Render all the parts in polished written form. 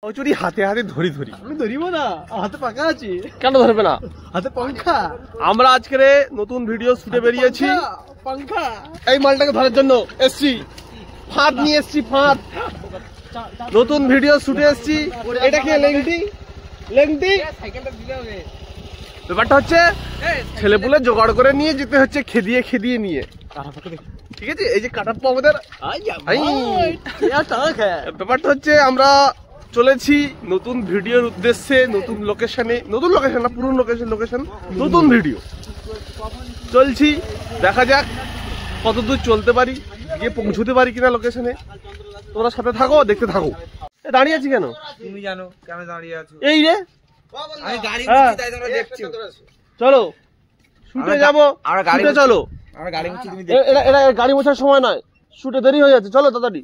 কচুরি হাতে হাতে ধরি ধরি। আমি ধরিব না, হাতে পাকা আছে। কেন ধরবে না? হাতে পাঙ্খা। আমরা আজকের নতুন ভিডিও শুটে বেরিয়েছি। পাঙ্খা এই মালটাকে ধরার জন্য এসছি, ফাঁদ নিয়ে এসছি, ফাঁদ। নতুন ভিডিও শুটে এসছি। এটা কি লেংটি? লেংটি ব্যাপারটা হচ্ছে ছেলেপুলে জোগাড় করে নিয়ে যেতে হচ্ছে, খেদিয়ে খেদিয়ে নিয়ে। ঠিক আছে, এই যে কাটাপ্পা আমাদের। ব্যাপারটা হচ্ছে আমরা চলেছি নতুন ভিডিওর উদ্দেশ্যে, নতুন লোকেশনে, নতুন লোকেশন না, পুরনো লোকেশন, নতুন ভিডিও চলছি। দেখা যাক কতদূর চলতে পারি, গিয়ে পৌঁছতে পারি কিনা লোকেশনে। তোমরা সাথে থাকো, দেখতে থাকো। দাঁড়িয়ে আছি কেন? তুমি জানো কেন দাঁড়িয়ে আছো? এই রে আমি গাড়ি মুছি, তাই তোমরা দেখছো। চলো শুটে যাবো, শুটে চলো। আমরা গাড়ি মুছি, তুমি এটা গাড়ি মোছার সময় নয়, শুটে দেরি হয়ে যাচ্ছে। চলো তাড়াতাড়ি।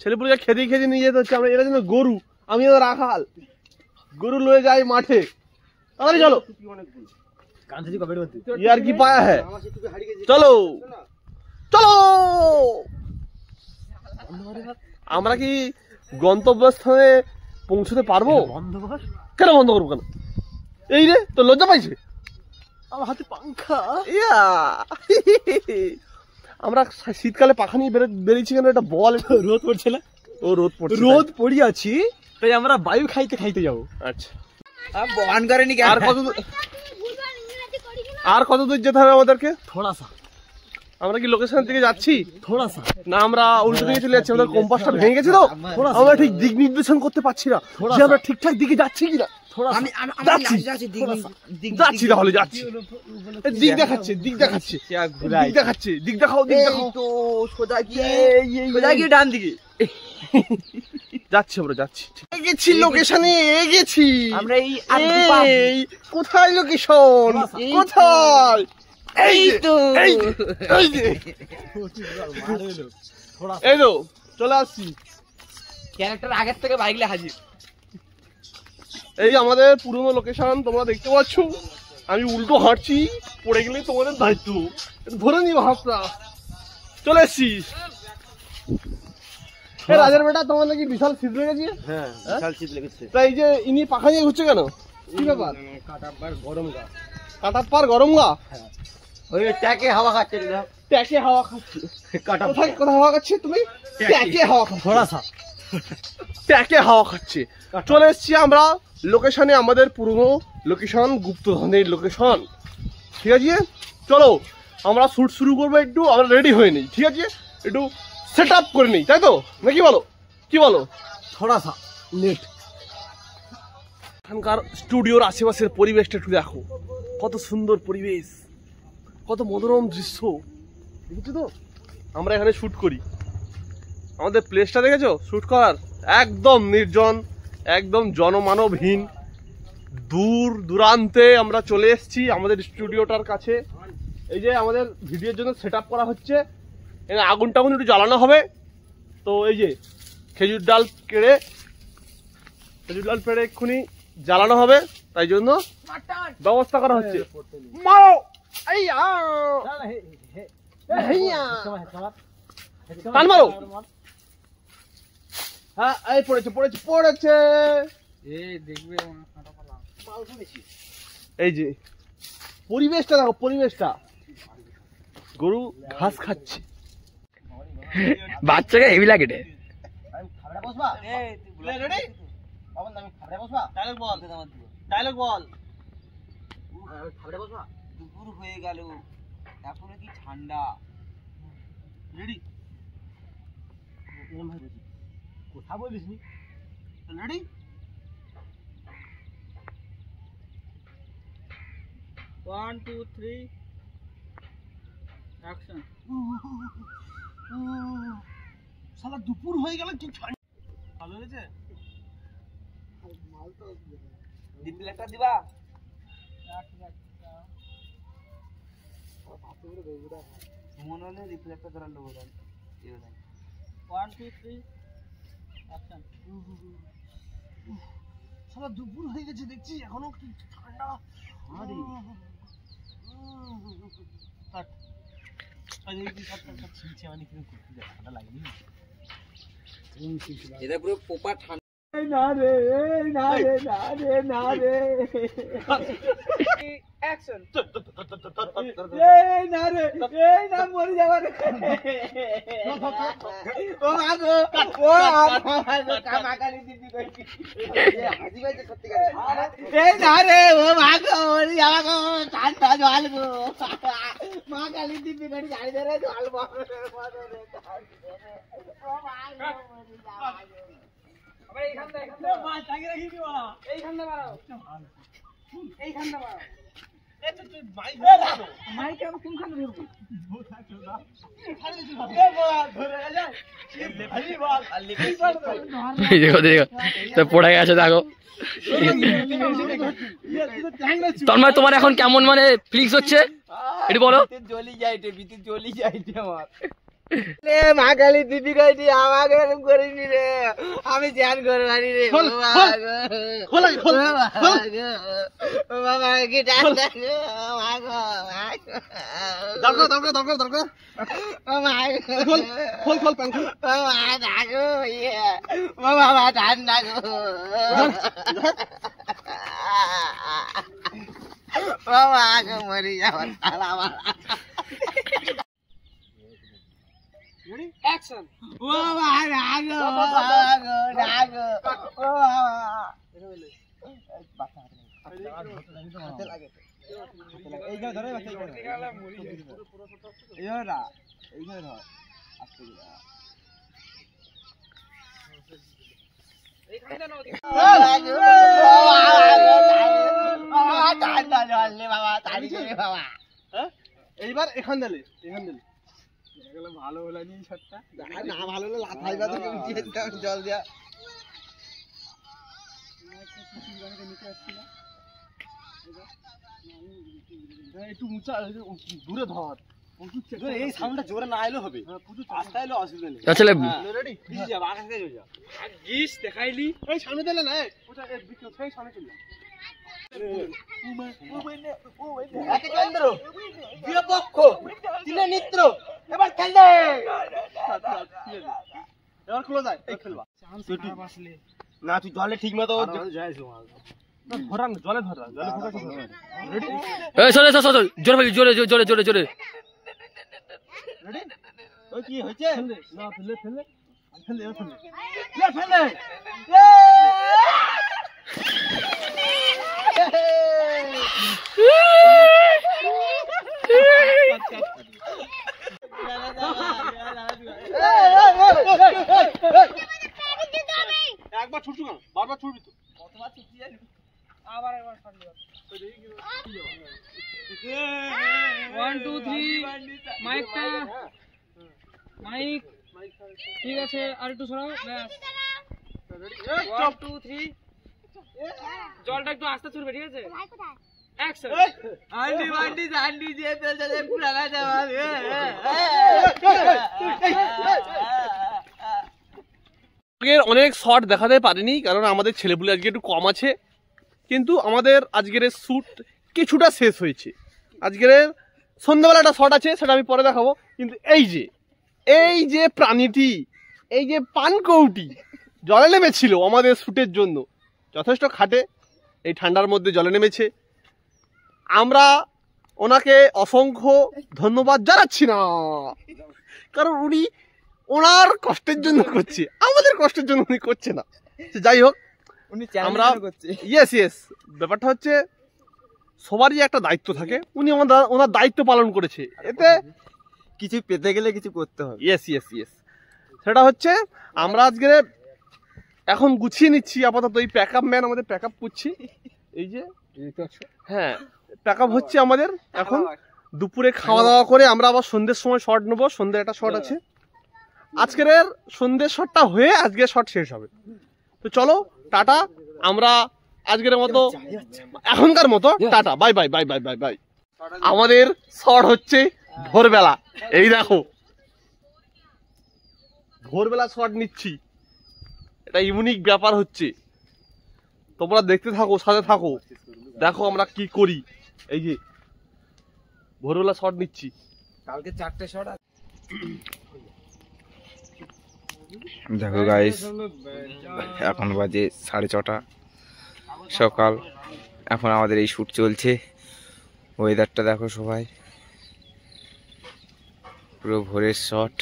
ছেলেপুলেকে খেদিয়ে খেদিয়ে নিয়ে যেতে হচ্ছে। আমরা এরা যেন গরু, আমি রাখাল, গরু লয়ে যাই মাঠে। তাড়াতাড়ি চলো। ইয়ার কি পায়া হ্যাঁ, চলো চলো। আমরা কি গন্তব্যস্থানে পৌঁছতে পারবো? কেন বন্ধ করবো কেন? এই রে তো লজ্জা পাইছে। আমার হাতে পাঙ্খা। ইয়া আমরা শীতকালে পাখা নিয়ে বেরিয়েছি কেন? এটা বল। রোদ পড়ছে না? ও রোদ পড়ছে, রোদ পড়িয়াছি, তাই আমরা বায়ু খাইতে খাইতে যাবো। আচ্ছা, বহন করেনি। আর কত দূর যেতে হবে আমাদেরকে? থোড়া সা। আমরা কি লোকেশনের দিকে যাচ্ছি? থোড়া সা না, আমরা উল্টো দিকে চলে যাচ্ছি। আমাদের কম্পাসটা ভেঙে গেছে তো, আমরা ঠিক দিক নির্দেশন করতে পারছি না যে আমরা ঠিকঠাক দিকে যাচ্ছি কিনা। যাচ্ছি তাহলে, যাচ্ছি। দিক দেখাচ্ছে, দিক দেখাচ্ছে, দিক দেখাচ্ছে, দিক দেখাও, দিক দেখাও। তো সোজা গিয়ে ডান দিকে যাচ্ছি, আমরা যাচ্ছি। গেছি লোকেশনে, গেছি আমরা। এই কোথায় লোকেশন? কোথায়? এই তো, এই তো চলে আসছি। ক্যারেক্টার আগের থেকে বাইকলে হাজির। এই আমাদের পুরনো লোকেশন তোমরা দেখতে পাচ্ছ। আমি উল্টো হাঁটছি, পড়ে গেলে তোমাদের দায়িত্ব, ধরে নিও হাতটা। চলে এসছি। রাজের বেটা, তোমার নাকি বিশাল শীত লেগেছে? হ্যাঁ, বিশাল শীত লেগেছে। তাই যে ইনি পাখা নিয়ে ঘুরছে কেন? কি ব্যাপার? কাটাপ্পার গরম গা। কাটাপ্পার গরম গা? ওই ট্যাকে হাওয়া খাচ্ছে। ট্যাকে হাওয়া খাচ্ছে? কোথায় কোথায় হাওয়া খাচ্ছে তুমি? ট্যাকে হাওয়া খাচ্ছে। থোড়া সা ট্যাকে হাওয়া খাচ্ছে। চলে এসছি আমরা লোকেশনে, আমাদের পুরনো লোকেশন, গুপ্তধনের লোকেশন। ঠিক আছে, চলো আমরা শুট শুরু করবো। একটু আমরা রেডি হয়ে নিই, ঠিক আছে? একটু সেট আপ করে নিই, তাই তো নাকি? বলো, কি বলো? থোড়া সা নেট। এখানকার স্টুডিওর আশেপাশের পরিবেশটা একটু দেখো, কত সুন্দর পরিবেশ, কত মনোরম দৃশ্য। দেখেছো তো? আমরা এখানে শুট করি। আমাদের প্লেসটা দেখেছো শুট করার? একদম নির্জন, একদম জনমানবহীন। দূর দূরান্তে আমরা চলে এসেছি আমাদের স্টুডিওটার কাছে। এই যে আমাদের ভিডিওর জন্য সেট আপ করা হচ্ছে। এখানে আগুন টাগুন একটু জ্বালানো হবে। তো এই যে খেজুর ডাল পেড়ে এক্ষুনি জ্বালানো হবে, তাই জন্য ব্যবস্থা করা হচ্ছে। মারো! টান মারো! হ্যাঁ, এই পড়েছে পড়েছে পড়েছে। এই যে পরিবেশটা দেখো, পরিবেশটা। গরু ঘাস খাচ্ছে। বাচ্চাকে হেভি লাগে রে। দুপুর হয়ে গেল, এখনো কি ঠান্ডা? রেডি? কথা বলিস নি? Ready? One two three action. শালা দুপুর হয়ে গেল, কি ঠান্ডা। ভালো হয়েছে? রিপ্লেটা দিবা? মনে হলে রিপ্লেটা ধরার লোক। One two three action. শালা দুপুর হয়ে গেছে দেখছি, এখনো কি ঠান্ডা। এটা পুরো পোপা ঠান্ডা। না রে না রে না রে না রে অ্যাকশন এই না রে এই না মরে যাবে রে ও আগো ও আগো কামাকালি দিদি কইছি হাজি ভাই সত্যি করে এই না রে ও আগো মরে যাবে গো ঠান্ডা জল গো মা কালি দিদি কইছি গাড়ি ধরে জল বড় রে ও আগো মরে যাবে আবার এইখান থেকে মা টাকে রাখি দিবা এইখান থেকে বাড়াও এইখান থেকে বাড়াও মাইক আমি কোনখানে ধরবো দেখো দেখো তো পড়ে গেছে দেখো তন্ময় তোমার এখন কেমন মানে ফিলিংস হচ্ছে একটু বলো জ্বলি যাইতে ভিতর জ্বলি যাইতে আমার রে মা কালী দিদি কইছি আমাকে এরকম করিনি রে আমি ধ্যান করবানি রে বাবা কি ডাক দরকার দরকার দরকার দরকার খোল খোল প্যান খোল বাবা ঠান্ডা গো বাবা আগে মরি যাবার তালা মারা অ্যাকশন ও বাবা রাগো রাগো রাগো ও এইখানে ধরে এইখানে ধর আস্তে বাবা এইবার এখান দিলে এখান দিলে ভালো হলো নি শটটা না ভালো হলে লাথাই বাদে উঠিয়ে দিতাম জল দিয়া একটু উঁচা দূরে ধর এই সাউন্ডটা জোরে না এলেও হবে আস্তে এলেও অসুবিধা নেই আসলে রেডি ভিজে যাবে আকাশ থেকে চলে যাবে গিস দেখাইলি এই সামনে দিলে না ওটা সেই সামনে চলে একে কেন্দ্র দুই পক্ষ তিনে নিত্র এবার খেলবে এবার খোলা যায় এই খেলবা না তুই জলে ঠিক মতো ধরান জলে ধরা জলে রেডি এই চলে চল চল জোরে ফেলি জোরে জোরে জোরে জোরে রেডি ওই কি হয়েছে ফেলে না ফেলে ফেলে ফেলে এবার ফেলে লে ফেলে একবার ছুটছু কেন বারবার ছুটবি তো আবার একবার ফাটলো 1 2 3 মাইকটা মাইক ঠিক আছে আর একটু সরাও ব্যাস 1 2 3 জলটা একটু আস্তে ছুটবে ঠিক আছে অ্যাকশন আন্ডি বান্ডি জান্ডি দিয়ে ফেলতে দে পুরানা যাওয়া আজকের অনেক শট দেখাতে পারিনি কারণ আমাদের ছেলেপুলে আজকে একটু কম আছে কিন্তু আমাদের আজকের শ্যুট কিছুটা শেষ হয়েছে আজকের সন্ধ্যাবেলা একটা শট আছে সেটা আমি পরে দেখাবো কিন্তু এই যে প্রাণীটি এই যে পানকৌটি জলে নেমেছিল আমাদের শ্যুটের জন্য যথেষ্ট খাটে এই ঠান্ডার মধ্যে জলে নেমেছে আমরা ওনাকে অসংখ্য ধন্যবাদ জানাচ্ছি না কারণ উনি ওনার কষ্টের জন্য করছে আমাদের কষ্টের জন্য উনি করছে না যাই হোক উনি আমরা ইয়েস ব্যাপারটা হচ্ছে সবারই একটা দায়িত্ব থাকে উনি ওনার দায়িত্ব পালন করেছে এতে কিছু পেতে গেলে কিছু করতে হবে ইয়েস সেটা হচ্ছে আমরা আজকে এখন গুছিয়ে নিচ্ছি আপাতত এই প্যাকআপ ম্যান আমাদের প্যাকআপ করছি এই যে হ্যাঁ প্যাকআপ হচ্ছে আমাদের এখন দুপুরে খাওয়া দাওয়া করে আমরা আবার সন্ধ্যের সময় শট নেবো সন্ধ্যের একটা শট আছে আজকের সন্ধ্যের শটটা হয়ে আজকের শট শেষ হবে তো চলো টাটা আমরা আজকের মতো এখনকার মতো tata bye bye bye bye bye bye আমাদের শট হচ্ছে ভোরবেলা এই দেখো ভোরবেলা শট নিচ্ছি এটা ইউনিক ব্যাপার হচ্ছে তোমরা দেখতে থাকো সাথে থাকো দেখো আমরা কি করি এই যে ভোরবেলা শট নিচ্ছি কালকে 4টে শট দেখো গাইস, এখন বাজে 6:30 সকাল। এখন আমাদের এই শ্যুট চলছে। ওয়েদারটা দেখো সবাই, পুরো ভোরের শট,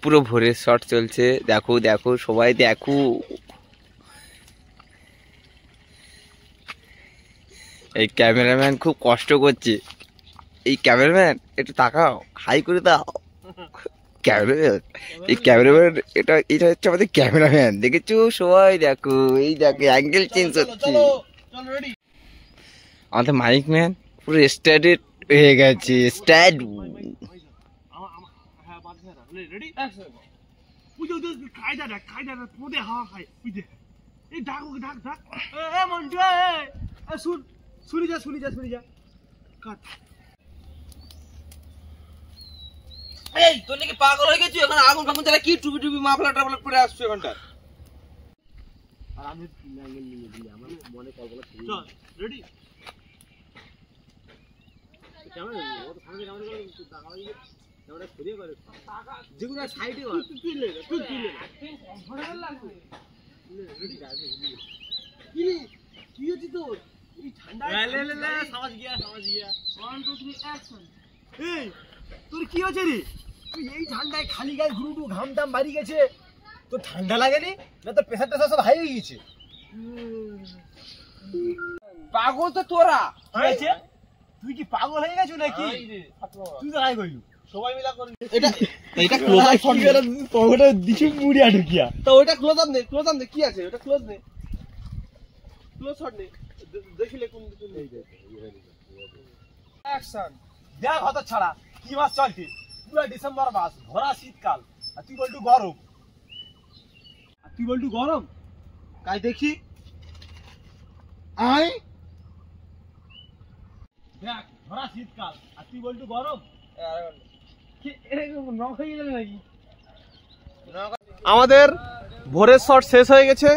পুরো ভোরের শট চলছে। দেখো দেখো সবাই দেখো। এই ক্যামেরাম্যান খুব কষ্ট করছে। এই ক্যামেরাম্যান একটু তাকাও, হাই করে দাও। ক্যামেরাম্যান, এই ক্যামেরাম্যান, এটা হচ্ছে আমাদের ক্যামেরাম্যান। দেখেছো সবাই, দেখো এই দেখো অ্যাঙ্গেল চেঞ্জ হচ্ছে। আমাদের মাইক ম্যান পুরো স্ট্যান্ডার্ড হয়ে গেছে, স্ট্যান্ড। এই তোর নাকি পাগল হয়ে গেছিস? এখন আগুন ফাগুন জ্বালা কি টুপি টুপি মাফলার টাফলার পরে আসছো এখানটা? তোর কি হচ্ছে রে? তুই এই ঠান্ডায় খালি গায়ে ঘুরু ঘাম টাম বাড়ি গেছে, তোর ঠান্ডা লাগেনি? না তোর প্রেশার টেশার সব হাই হয়ে গেছে? পাগল তো তোরা। হয়েছে? তুই কি পাগল হয়ে গেছো নাকি? তুই তো আয় কইলু সবাই মিলা করি। এটা ক্লোজ আপ ফটো করে পকেটে দিছি মুড়ি আটকিয়া। তো ওটা ক্লোজ আপ নে, ক্লোজ আপ নে, কি আছে ওটা? ক্লোজ নে, ক্লোজ শট নে, দেখিলে কোন এই যে অ্যাকশন দেখ হত ছাড়া। কি মাস চলছে? পুরো ডিসেম্বর মাস, ভরা শীতকাল, আর তুই বলটু গরম। আর তুই বলটু গরম কাই দেখি আয়। দেখ ভরা শীতকাল, আর তুই বলটু গরম। কি এরকম নক হয়ে গেল নাকি? আমাদের ভোরের শট শেষ হয়ে গেছে,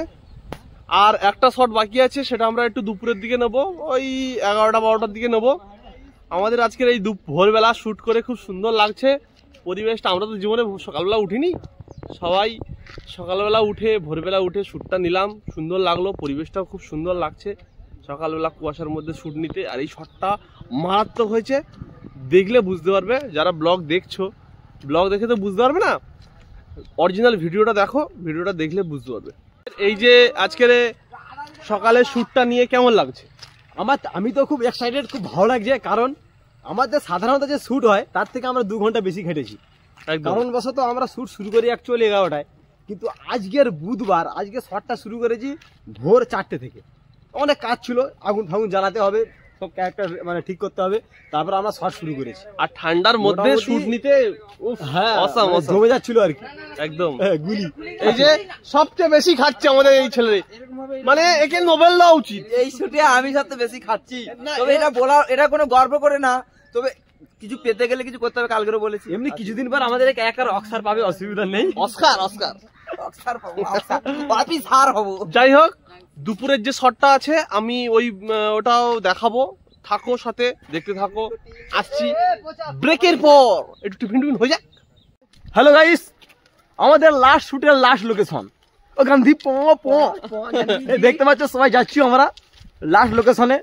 আর একটা শট বাকি আছে, সেটা আমরা একটু দুপুরের দিকে নেব, ওই 11টা-12টার দিকে নেব। আমাদের আজকের এই ভোরবেলা শ্যুট করে খুব সুন্দর লাগছে পরিবেশটা। আমরা তো জীবনে সকালবেলা উঠিনি, সবাই সকালবেলা উঠে ভোরবেলা উঠে শ্যুটটা নিলাম, সুন্দর লাগলো, পরিবেশটাও খুব সুন্দর লাগছে সকালবেলা কুয়াশার মধ্যে শ্যুট নিতে। আর এই শটটা মারাত্মক হয়েছে, দেখলে বুঝতে পারবে। যারা ব্লগ দেখছো, ব্লগ দেখে তো বুঝতে পারবে না, অরিজিনাল ভিডিওটা দেখো, ভিডিওটা দেখলে বুঝতে পারবে। এই যে আজকের সকালে শ্যুটটা নিয়ে কেমন লাগছে? আমি তো খুব এক্সাইটেড, খুব ভালো লাগছে। কারণ আমাদের সাধারণত যে শ্যুট হয় তার থেকে আমরা 2 ঘন্টা বেশি খেটেছি। কারণবশত আমরা শ্যুট শুরু করি অ্যাকচুয়ালি 11টায়, কিন্তু আজকের বুধবার, আজকে শটটা শুরু করেছি ভোর 4টে থেকে। অনেক কাজ ছিল, আগুন ফাগুন জ্বালাতে হবে, সব ক্যারেক্টার মানে ঠিক করতে হবে, তারপর আমরা শট শুরু করেছি। আর ঠান্ডার মধ্যে শ্যুট নিতে হ্যাঁ অসাম অসাম জমে যাচ্ছিল আর কি একদম। গুলি। এই যে সবচেয়ে বেশি খাচ্ছে আমাদের এই ছেলে, মানে একে নোবেল দেওয়া উচিত। এই শুটে আমি সবচেয়ে বেশি খাচ্ছি। তবে এটা বলা, এটা কোনো গর্ব করে না, তবে কিছু পেতে গেলে কিছু করতে হবে। কালকেও বলেছি, এমনি কিছুদিন পর আমাদের একার অক্সার পাবে, অসুবিধা নেই। অস্কার অস্কার অক্সার পাবো, অক্সার পাপি সার হবো। যাই হোক, দুপুরের যে শটটা আছে আমি ওই ওটাও দেখাবো, থাকো সাথে, দেখতে থাকো। আসছি ব্রেকের পর, একটু টিফিন টিফিন হয়ে যাক। হ্যালো গাইস, আমাদের লাস্ট শুটের লাস্ট লোকেশন ও গান্ধী দেখতে পাচ্ছ সবাই যাচ্ছি আমরা লাস্ট লোকেশনে।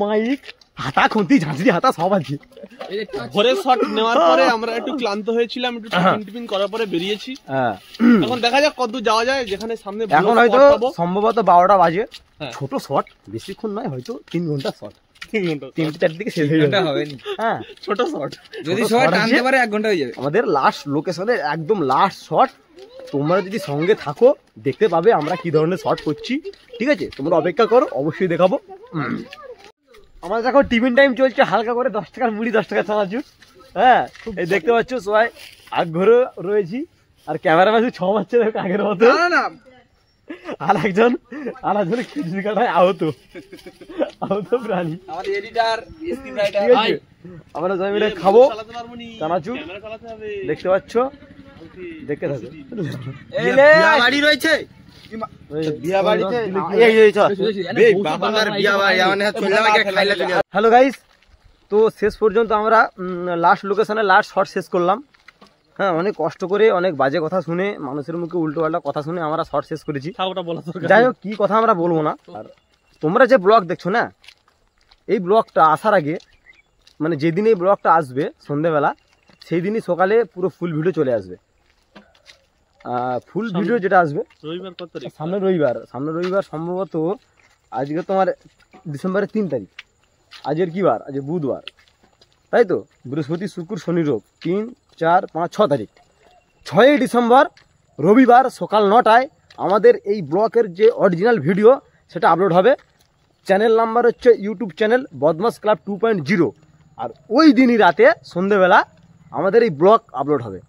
মাইক হাতা খুন্তি ঝাঁঝরি হাতা সব আছে। ভোরের শট নেওয়ার পরে আমরা একটু ক্লান্ত হয়েছিলাম, একটু টিফিন টিফিন করার পরে বেরিয়েছি। এখন দেখা যাক কত যাওয়া যায়, যেখানে সামনে এখন হয়তো সম্ভবত 12টা বাজে। হ্যাঁ। ছোট শট, বেশিক্ষণ নয়, হয়তো 3 ঘন্টা শট, 3 ঘন্টা 3-4 দিকে শেষ হয়ে যাবে। হ্যাঁ, ছোট শট, যদি সবাই টানতে পারে 1 ঘন্টা হয়ে যাবে। আমাদের লাস্ট লোকেশনের একদম লাস্ট শট। তোমরা যদি সঙ্গে থাকো দেখতে পাবে আমরা কি ধরনের শট করছি। ঠিক আছে, তোমরা অপেক্ষা করো, অবশ্যই দেখাবো। আমাদের দেখো টিফিন টাইম চলছে, হালকা করে 10 টাকার মুড়ি, 10 টাকা চানাচুর। হ্যাঁ, এই দেখতে পাচ্ছ সবাই আগ্রহ রয়েছি। আর ক্যামেরাম্যান 6 মারছে দেখো আগের মতো। আর একজন খিচুড়ি কাটায় আহত প্রাণী। আমাদের এডিটর, স্ক্রিন রাইটার, ঠিক আছে, আমরা সবাই মিলে খাবো চানাচুর। দেখতে পাচ্ছ, দেখতে থাকো। বাড়ি রয়েছে, হ্যালো গাইস, তো শেষ পর্যন্ত আমরা লাস্ট লোকেশনে লাস্ট শট শেষ করলাম। হ্যাঁ, অনেক কষ্ট করে অনেক বাজে কথা শুনে মানুষের মুখে উল্টো পাল্টা কথা শুনে আমরা শর্ট শেষ করেছি। ওটা বলা দরকার যাই হোক, কি কথা আমরা বলবো না। আর তোমরা যে ব্লগ দেখছো না, এই ব্লগটা আসার আগে মানে যেদিন এই ব্লগটা আসবে সন্ধ্যেবেলা, সেই দিনই সকালে পুরো ফুল ভিডিও চলে আসবে। ফুল ভিডিও যেটা আসবে রবিবার কত তারিখ? সামনের রবিবার সম্ভবত আজকে তোমার ডিসেম্বরের 3 তারিখ। আজকের কি বার? আজ বুধবার, তাই তো? বৃহস্পতি, শুক্র, শনি, রবি, 3, 4, 5, 6 তারিখ। 6ই ডিসেম্বর রবিবার সকাল 9টায় আমাদের এই ব্লগের যে অরিজিনাল ভিডিও সেটা আপলোড হবে। চ্যানেল নাম্বার হচ্ছে ইউটিউব চ্যানেল বদমাস ক্লাব 2.0। আর ওই দিনই রাতে সন্ধ্যেবেলা আমাদের এই ব্লগ আপলোড হবে।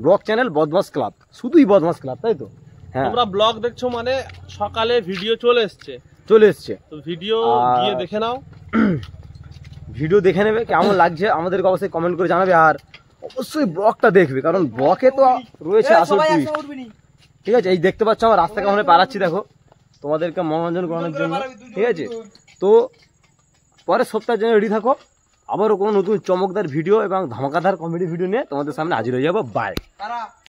ব্লগ চ্যানেল বদমাস ক্লাব, শুধুই বদমাস ক্লাব, তাই তো? হ্যাঁ, তোমরা ব্লগ দেখছো মানে সকালে ভিডিও চলে এসছে। তো ভিডিও গিয়ে দেখে নাও, ভিডিও দেখে নেবে, কেমন লাগছে আমাদেরকে অবশ্যই কমেন্ট করে জানাবে। আর অবশ্যই ব্লগটা দেখবে, কারণ ব্লগে তো রয়েছে আসল টুইস্ট। ঠিক আছে, এই দেখতে পাচ্ছ আমার রাস্তা কেমন পালাচ্ছি, দেখো তোমাদেরকে মনোরঞ্জন করানোর জন্য। ঠিক আছে, তো পরের সপ্তাহের জন্য রেডি থাকো। আবারও কোনো নতুন চমকদার ভিডিও এবং ধামাকাদার কমেডি ভিডিও নিয়ে তোমাদের সামনে হাজির হয়ে যাবো। বাই।